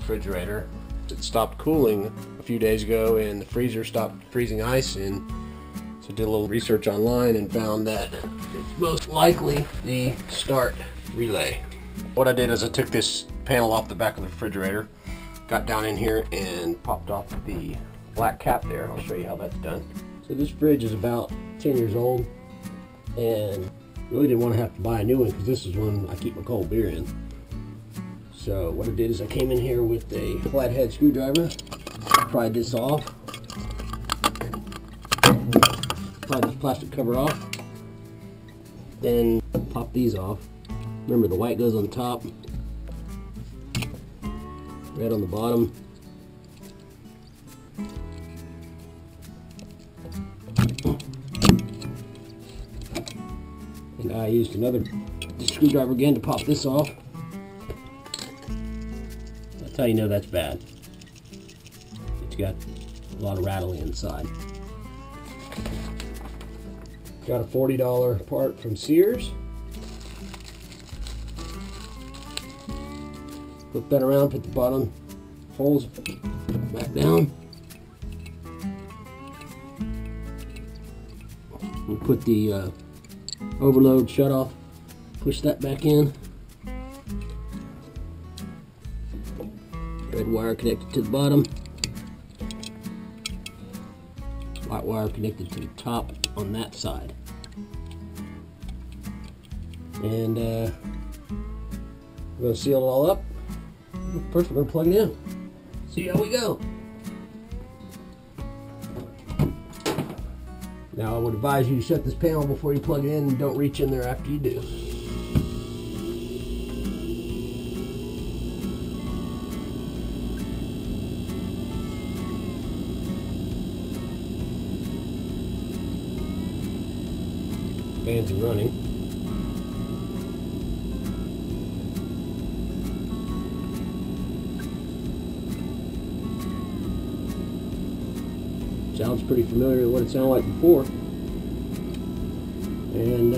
refrigerator. It stopped cooling a few days ago and the freezer stopped freezing ice in. So I did a little research online and found that it's most likely the start relay. What I did is I took this panel off the back of the refrigerator, got down in here and popped off the black cap there. I'll show you how that's done. So this fridge is about 10 years old and really didn't want to have to buy a new one because this is one I keep my cold beer in. So what I did is I came in here with a flathead screwdriver, pried this off, pried this plastic cover off, then pop these off. Remember, the white goes on top, red on the bottom. And I used another screwdriver again to pop this off. That's how you know that's bad. It's got a lot of rattling inside. Got a $40 part from Sears. Flip that around, put the bottom holes back down. We'll put the overload shut off, push that back in. Red wire connected to the bottom. White wire connected to the top on that side. And we're going to seal it all up. First we're going to plug it in. See how we go. Now I would advise you to shut this panel before you plug it in and don't reach in there after you do. Fans are running. Sounds pretty familiar to what it sounded like before. And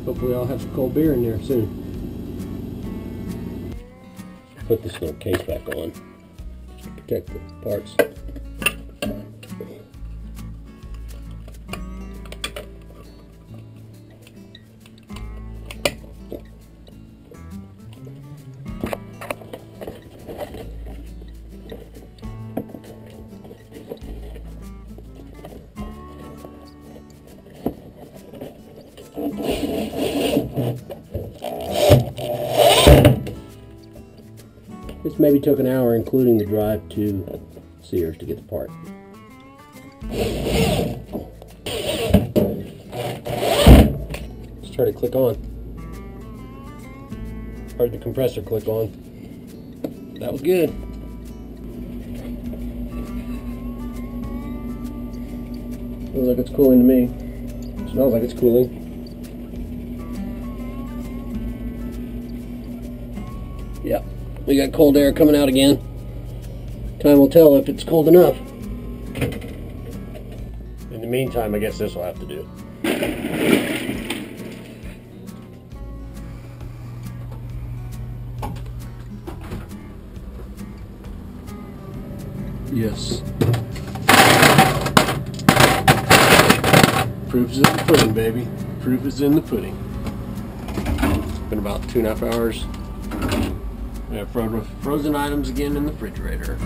hopefully I'll have some cold beer in there soon. Put this little case back on just to protect the parts. This maybe took an hour, including the drive to Sears to get the part. Let's try to click on. Heard the compressor click on. That was good. Looks like it's cooling to me. Smells like it's cooling. Yep. We got cold air coming out again. Time will tell if it's cold enough. In the meantime, I guess this will have to do. Yes. Proof is in the pudding, baby. Proof is in the pudding. It's been about 2.5 hours. We have frozen items again in the refrigerator.